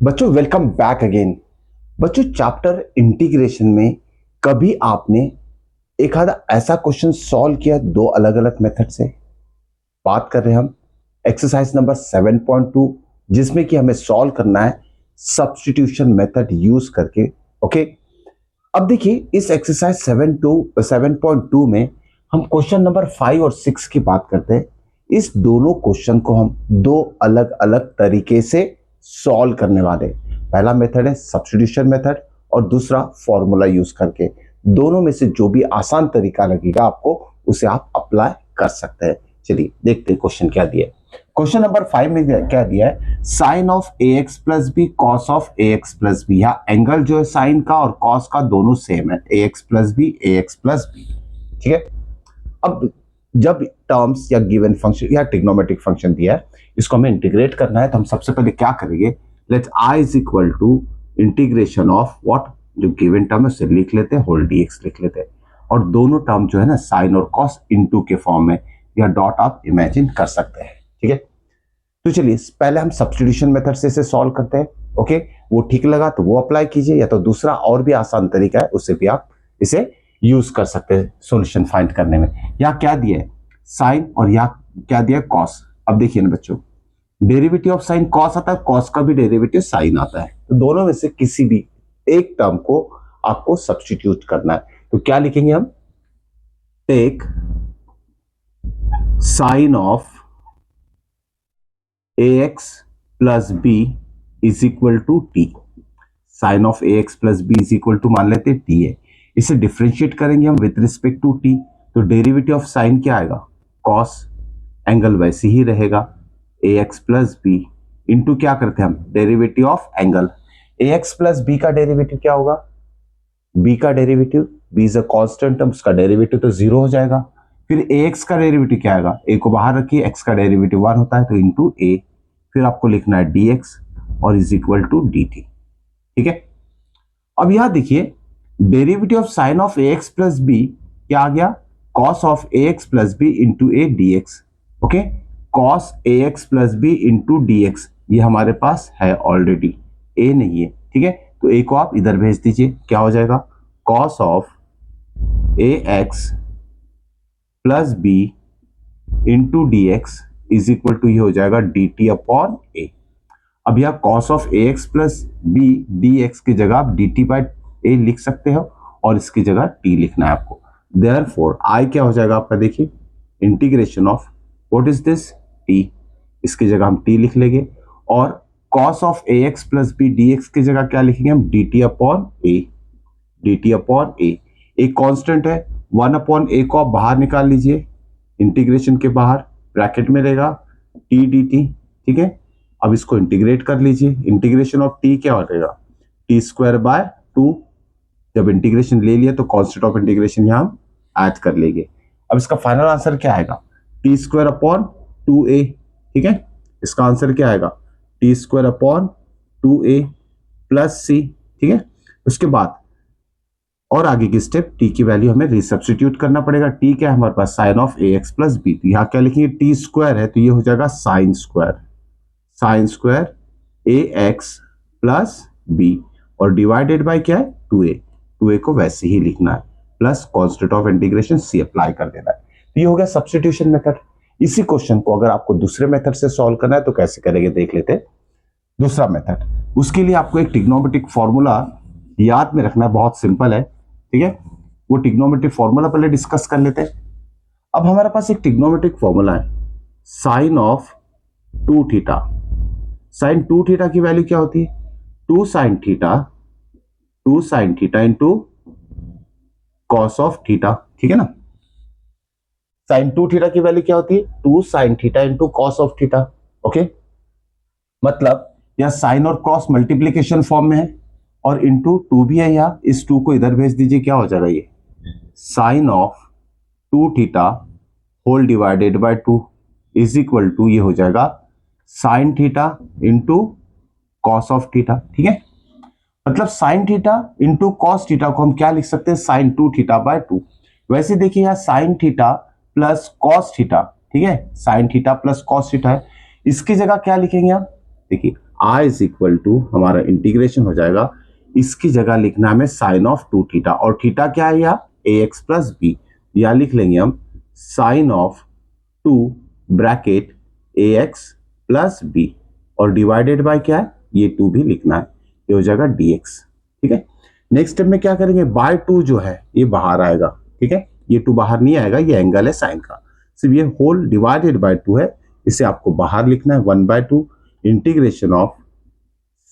बच्चों welcome back again. बच्चों chapter integration में कभी आपने एक आधा ऐसा क्वेश्चन सॉल्व किया दो अलग अलग मेथड से? बात कर रहे हैं हम एक्सरसाइज नंबर 7.2 जिसमें कि हमें सॉल्व करना है सब्स्टिट्यूशन मेथड यूज करके। ओके, अब देखिए इस एक्सरसाइज 7.2 में हम क्वेश्चन नंबर 5 और 6 की बात करते हैं। इस दोनों क्वेश्चन को हम दो अलग अलग तरीके से सॉल्व करने वाले। पहला मेथड है सब्स्टिट्यूशन मेथड और दूसरा फॉर्मूला यूज करके। दोनों में से जो भी आसान तरीका लगेगा आपको उसे आप अप्लाई कर सकते हैं। चलिए देखते हैं क्वेश्चन क्या दिया है। क्वेश्चन नंबर 5 में क्या दिया है, sine of A x plus B cos of A x plus B. या एंगल जो है साइन का और कॉस का दोनों सेम है, ए एक्स प्लस बी ए एक्स प्लस बी। ठीक है, अब जब टर्म्स या गिवन फंक्शन या ट्रिग्नोमेट्रिक फंक्शन दिया है इसको हमें इंटीग्रेट करना है तो हम सबसे पहले क्या करेंगे, let I is equal to integration of what, जो गिवन टर्म है उसे लिख लेते हैं, होल डी एक्स लिख लेते हैं। और दोनों टर्म जो है ना साइन और कॉस इनटू के फॉर्म में या डॉट आप इमेजिन कर सकते हैं। ठीक है, तो चलिए पहले हम सब्स्टिट्यूशन मेथड से इसे सॉल्व करते हैं। ओके, वो ठीक लगा तो वो अप्लाई कीजिए, या तो दूसरा और भी आसान तरीका है उससे भी आप इसे यूज कर सकते हैं सॉल्यूशन फाइंड करने में। यहाँ क्या दिया है, साइन और यहाँ क्या दिया है, कॉस। अब देखिए ना बच्चों, डेरिवेटिव ऑफ साइन कॉस आता है, कॉस का भी डेरिवेटिव साइन आता है, तो दोनों में से किसी भी एक टर्म को आपको सब्स्टिट्यूट करना है। तो क्या लिखेंगे हम, take sine of ax plus B is equal to T. Sine of ax plus B is equal to मान लेते टी है, इसे डिफ्रेंशिएट करेंगे हम विथ रिस्पेक्ट टू टी, तो डेरिवेटिव ऑफ साइन क्या आएगा, कॉस, एंगल वैसे ही रहेगा ax प्लस बी इंटू क्या करते हैं हम, derivative of angle. ax plus B का डेरिवेटिव क्या होगा, b का derivative, b is a constant term, उसका डेरिवेटिव तो जीरो हो जाएगा। फिर ax का डेरिवेटिव क्या आएगा, a को बाहर रखिए, x का डेरिवेटिव 1 होता है तो इंटू a, फिर आपको लिखना है dx और इज इक्वल टू dt। ठीक है, अब यहां देखिए derivative of sine of ax plus B क्या आ गया, cos of ax plus B into a dx। Okay, cos ax plus B into dx ये हमारे पास है ऑलरेडी, a नहीं है। ठीक है, तो a को आप इधर भेज दीजिए, क्या हो जाएगा, cos of ax plus B into dx is equal to ये हो जाएगा dt अपॉन a। अब यह cos of ax plus B dx की जगह आप dt बाय a लिख सकते हो और इसकी जगह t लिखना है आपको। देयरफॉर i क्या हो जाएगा आपका, देखिए integration of what is this t, इसकी जगह हम t लिख लेंगे, और cos of ax plus B dx की जगह क्या लिखेंगे हम, dt upon a, dt upon a। एक कांस्टेंट है 1 अपॉन a को आप बाहर निकाल लीजिए, इंटीग्रेशन के बाहर ब्रैकेट में रहेगा t dt। ठीक है, अब इसको इंटीग्रेट कर लीजिए, इंटीग्रेशन ऑफ t क्या हो जाएगा, टी स्क्वायर बाय 2। जब इंटीग्रेशन ले लिया तो कांस्टेंट ऑफ इंटीग्रेशन यहां हम ऐड कर लेंगे। अब इसका फाइनल आंसर क्या आएगा, टी स्क्वायर अपॉन 2a। ठीक है, इसका आंसर क्या आएगा, t square upon 2a plus c. ठीक है, उसके बाद और आगे की स्टेप t की वैल्यू हमें रिसब्स्टिट्यूट करना पड़ेगा। t क्या है हमारे पास, sine of A x plus b, तो यहाँ क्या लिखेंगे, टी स्क्वायर है तो ये हो जाएगा साइन स्क्वायर, साइन स्क्वायर ए एक्स प्लस बी, और डिवाइडेड बाय क्या है 2a, 2a को वैसे ही लिखना है, plus constant of integration c apply कर देना है। तो ये हो गया सब्स्टिट्यूशन मेथड। इसी क्वेश्चन को अगर आपको दूसरे मेथड से सॉल्व करना है तो कैसे करेंगे देख लेते हैं। दूसरा मेथड, उसके लिए आपको एक ट्रिग्नोमेट्रिक फॉर्मूला याद में रखना है, बहुत सिंपल है। ठीक है, वो ट्रिग्नोमेट्रिक फॉर्मूला पहले डिस्कस कर लेते हैं। अब हमारे पास एक ट्रिग्नोमेट्रिक फॉर्मूला है, sine of 2 theta. Sine 2 theta की वैल्यू क्या होती है, 2 sine theta into cos of theta. ठीक है ना, साइन 2 थीटा की वैल्यू क्या होती है, 2 sine theta into cos of theta. Okay, मतलब यह साइन और क्रॉस मल्टीप्लीकेशन फॉर्म में है और इंटू 2 भी है यहाँ, इस 2 को इधर भेज दीजिए, क्या हो जाएगा ये sine of 2 theta whole divided by 2 is equal to ये हो जाएगा sine theta into cos of theta. ठीक है, मतलब sine theta into cos theta को हम क्या लिख सकते हैं, साइन 2 थीटा बाय 2। वैसे देखिए यहाँ sine theta plus cos theta, ठीक है, sine theta plus cos theta है, इसकी जगह क्या लिखेंगे आप, देखिए आई इज इक्वल टू हमारा इंटीग्रेशन हो जाएगा, इसकी जगह लिखना हमें साइन ऑफ 2 थीटा, और थीटा क्या है यहाँ ए एक्स प्लस बी, या लिख लेंगे हम sine of 2 bracket a x plus b, और डिवाइडेड बाय क्या है, ये 2 भी लिखना है, ये हो जाएगा dx। ठीक है, नेक्स्ट स्टेप में क्या करेंगे, बाय 2 जो है ये बाहर आएगा। ठीक है, ये 2 बाहर नहीं आएगा, ये एंगल है साइन का, सिर्फ ये होल डिवाइडेड बाय 2 है, इसे आपको बाहर लिखना है 1/2 integration of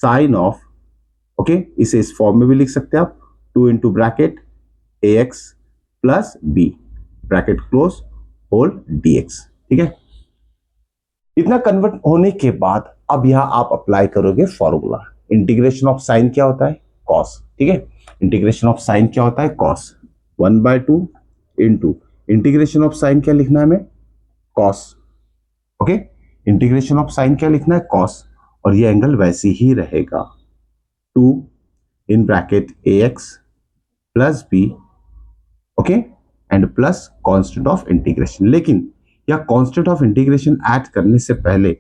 sine of, okay, इसे इस फॉर्म में भी लिख सकते हैं आप, 2 into bracket a x plus b bracket close whole dx। ठीक है, इतना कन्वर्ट होने के बाद अब यहां आप अप्लाई करोगे फॉर्मूला, इंटीग्रेशन ऑफ साइन क्या होता है, कॉस। ठीक है, इंटीग्रेशन ऑफ साइन क्या होता है, cos, 1/2 into integration of sine क्या लिखना है हमें, cos. Okay, integration of sine क्या लिखना है, कॉस, और ये एंगल वैसे ही रहेगा 2 in bracket a x plus b, okay, and plus constant of integration. लेकिन या कांस्टेंट ऑफ इंटीग्रेशन ऐड करने से पहले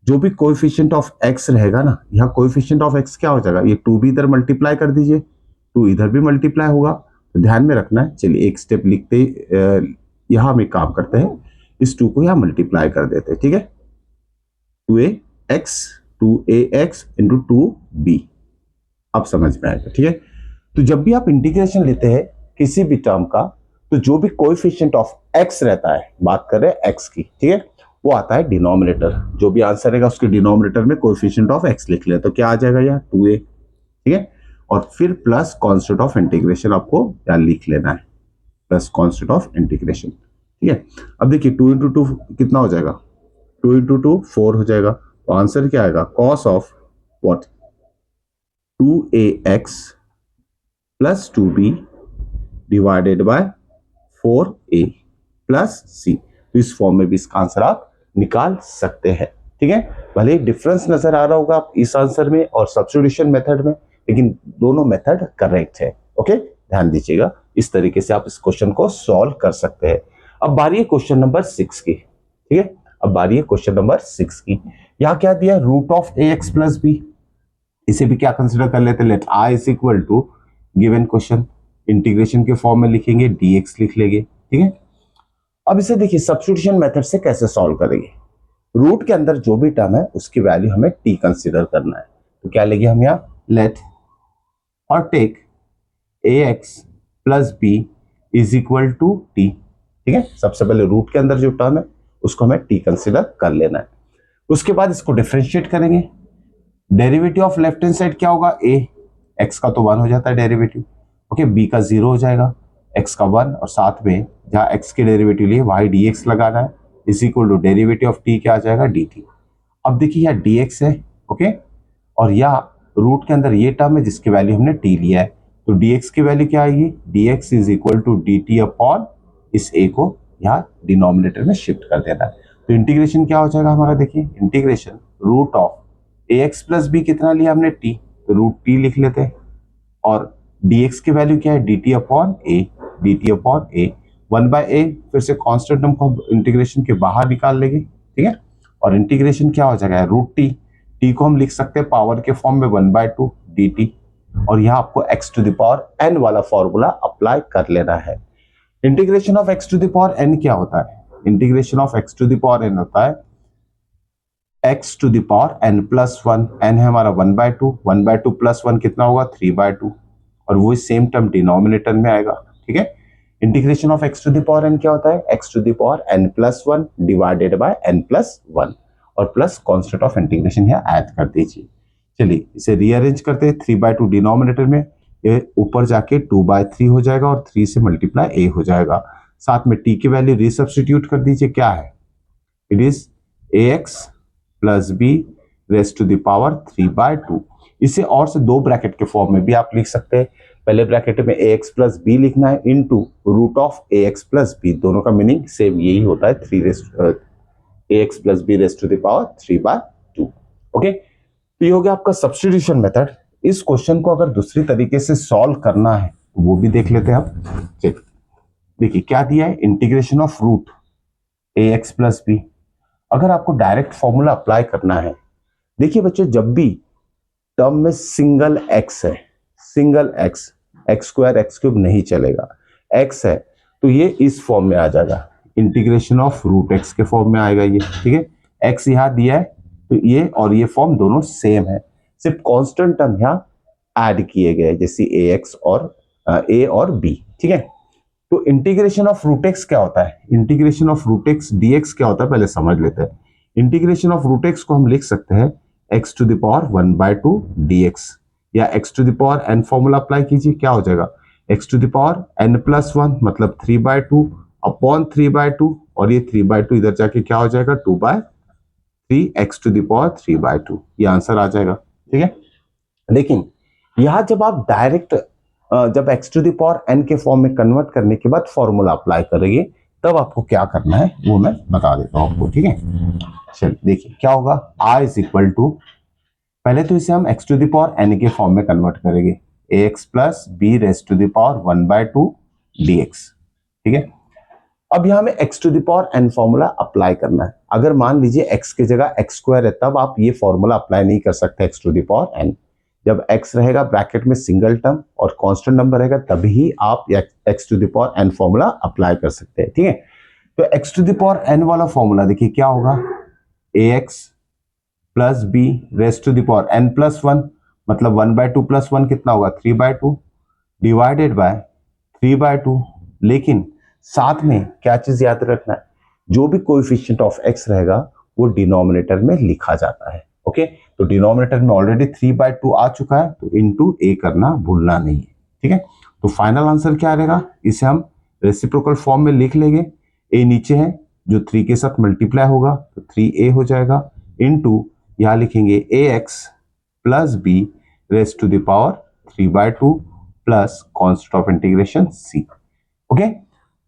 जो भी कोएफिशिएंट ऑफ एक्स रहेगा ना, यहाँ कोएफिशिएंट ऑफ एक्स क्या हो जाएगा, ये 2 भी इधर मल्टीप्लाई कर दीजिए, 2 इधर भी मल्टीप्लाई होगा, तो ध्यान में रखना है। चलिए एक स्टेप लिखते यहां हम एक काम करते हैं, इस 2 को यहां मल्टीप्लाई कर देते हैं। ठीक है, 2ax इंटू 2b, अब समझ में आएगा। ठीक है, तो जब भी आप इंटीग्रेशन लेते हैं किसी भी टर्म का, तो जो भी कोएफिशिएंट ऑफ x रहता है, बात कर रहे हैं x की, ठीक है, वो आता है डिनोमिनेटर, जो भी आंसर रहेगा उसके डिनोमिनेटर में कोएफिशिएंट ऑफ x लिख ले, तो क्या आ जाएगा यहाँ 2a। ठीक है, और फिर प्लस कांस्टेंट ऑफ इंटीग्रेशन आपको यहाँ लिख लेना है, प्लस कांस्टेंट ऑफ इंटीग्रेशन। ठीक है, अब देखिए 2 इंटू 2 कितना हो जाएगा, 2 इंटू 2 4 हो जाएगा, तो आंसर क्या आएगा, cos of what, 2ax plus 2b divided by 4a plus c। तो इस फॉर्म में भी इसका आंसर आप निकाल सकते हैं। ठीक है, भले डिफरेंस नजर आ रहा होगा आप इस आंसर में और सब्स्टिट्यूशन मेथड में, लेकिन दोनों मेथड करेक्ट है। ओके, ध्यान दीजिएगा, इस तरीके से आप इस क्वेश्चन को सॉल्व कर सकते हैं। अब बारी है क्वेश्चन नंबर 6 की। ठीक है, अब बारी है क्वेश्चन नंबर 6 की। यहां क्या दिया, root of A x plus b, इसे भी क्या कंसिडर कर लेते हैं, let I is equal to given question, integration के फॉर्म में लिखेंगे dx लिख लेंगे। ठीक है, अब इसे देखिए सब्स्टिट्यूशन मेथड से कैसे सॉल्व करेंगे, रूट के अंदर जो भी टर्म है उसकी वैल्यू हमें t कंसीडर करना है, तो क्या लेंगे हम यहाँ, लेट और take ax plus b is equal to t। ठीक है, सबसे पहले रूट के अंदर जो टर्म है उसको हमें t कंसीडर कर लेना है, उसके बाद इसको डिफरेंशिएट करेंगे, derivative of left hand side क्या होगा, a, x का तो 1 हो जाता है डेरिवेटिव, ओके, b का 0 हो जाएगा, x का 1, और साथ में जहां x के डेरिवेटिव लिए y dx लगाना है, is equal to derivative of t क्या आ जाएगा, dt। अब देखिए यहाँ dx है, ओके, और यहाँ रूट के अंदर ये टर्म है जिसकी वैल्यू हमने t लिया है, तो dx की वैल्यू क्या आएगी, dx is equal to dt upon इस a को यहाँ डिनोमिनेटर में शिफ्ट कर देना है, तो इंटीग्रेशन क्या हो जाएगा हमारा, देखिए integration root of ax plus b कितना लिया हमने t, तो रूट t लिख लेते हैं, और dx की वैल्यू क्या है, dt upon a, dt upon a, 1/a, फिर से कांस्टेंट टर्म को इंटीग्रेशन के बाहर निकाल लेंगे। ठीक है, और इंटीग्रेशन क्या हो जाएगा, रूट t को हम लिख सकते हैं पावर के फॉर्म में 1/2 dt, और यहाँ आपको x to the power n वाला फॉर्मूला अप्लाई कर लेना है। Integration of x to the power n क्या होता है, integration of x to the power n होता है x to the power n plus 1, n है हमारा 1/2, 1/2 प्लस 1 कितना होगा, 3/2, और वो सेम टर्म डिनोमिनेटर में आएगा। ठीक है, integration of x to the power n क्या होता है, x to the power n plus 1 divided by n plus 1, और प्लस कांस्टेंट ऑफ इंटीग्रेशन यहाँ ऐड कर दीजिए। चलिए इसे रीअरेंज करते हैं, 3/2 डिनोमिनेटर में, ये ऊपर जाके 2/3 हो जाएगा, और 3 से मल्टीप्लाई a हो जाएगा, साथ में t की वैल्यू रीसब्स्टिट्यूट कर दीजिए, क्या है, it is ax plus b raise to the power 3/2। इसे और से 2 ब्रैकेट के फॉर्म में भी आप लिख सकते हैं, पहले ब्रैकेट में ax प्लस बी लिखना है into root of ax plus b, दोनों का मीनिंग सेम यही होता है, ax plus b raise to the power 3/2। Okay, तो ये हो गया आपका सब्स्टिट्यूशन मेथड। इस क्वेश्चन को अगर दूसरी तरीके से सॉल्व करना है तो वो भी देख लेते हैं आप। देखिए क्या दिया है, integration of root ax plus b, अगर आपको डायरेक्ट फॉर्मूला अप्लाई करना है, देखिए बच्चों, जब भी टर्म में सिंगल एक्स है, single x, x square x cube नहीं चलेगा, एक्स है तो ये इस फॉर्म में आ जाएगा, इंटीग्रेशन ऑफ रूट एक्स के फॉर्म में आएगा ये, ठीक है। एक्स यहाँ दिया है तो ये और ये फॉर्म दोनों सेम है, सिर्फ कांस्टेंट टर्म यहाँ ऐड किए गए, जैसे ए एक्स और ए और बी, ठीक है। तो इंटीग्रेशन ऑफ रूट एक्स क्या होता है, integration of root x dx क्या होता है पहले समझ लेते हैं। इंटीग्रेशन ऑफ रूट एक्स को हम लिख सकते हैं x to the power 1/2 dx, या x to the power n formula apply कीजिए, क्या हो जाएगा x to the power n plus 1 मतलब 3/2 अपॉन 3/2, और ये 3/2 इधर जाके क्या हो जाएगा 2/3 एक्स टू द पावर 3/2, ये आंसर आ जाएगा, ठीक है। लेकिन यहां जब आप डायरेक्ट जब x to the power n के फॉर्म में कन्वर्ट करने के बाद फॉर्मूला अप्लाई करेंगे, तब आपको क्या करना है वो मैं बता देता हूं आपको, ठीक है। चलिए देखिए क्या होगा, r इज इक्वल टू, पहले तो इसे हम x to the power n के फॉर्म में कन्वर्ट करेंगे, a x plus b raise to the power 1/2 dx, ठीक है। अब यहां में x to the power n formula apply करना है। अगर मान लीजिए एक्स की जगह एक्स स्क्वायर है, तब आप ये फॉर्मूला अप्लाई नहीं कर सकते x to the power n. जब एक्स रहेगा ब्रैकेट में सिंगल टर्म और कांस्टेंट नंबर रहेगा, तभी आप x to the power n formula apply कर सकते हैं, ठीक है। तो x to the power n वाला फॉर्मूला देखिए क्या होगा, a x plus b raise to the power n plus 1 मतलब 1/2 प्लस 1 कितना होगा 3/2 डिवाइडेड बाय 3/2। लेकिन साथ में क्या चीज याद रखना है, जो भी कोएफिशिएंट ऑफ एक्स रहेगा वो डिनोमिनेटर में लिखा जाता है, ओके। तो डिनोमिनेटर में ऑलरेडी 3/2 आ चुका है, तो इनटू ए करना भूलना नहीं है, ठीक है। तो फाइनल आंसर क्या रहेगा, इसे हम रेसिप्रोकल फॉर्म में लिख लेंगे, ए नीचे है जो 3 के साथ मल्टीप्लाई होगा तो 3a हो जाएगा, इनटू यहां लिखेंगे a x plus b raise to the power 3/2 plus constant of integration c, okay.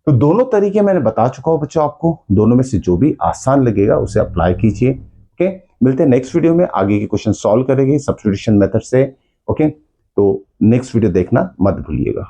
तो दोनों तरीके मैंने बता चुका हूं बच्चों आपको, दोनों में से जो भी आसान लगेगा उसे अप्लाई कीजिए, ओके। मिलते हैं नेक्स्ट वीडियो में, आगे के क्वेश्चन सॉल्व करेंगे सब्स्टिट्यूशन मेथड से, ओके। तो नेक्स्ट वीडियो देखना मत भूलिएगा।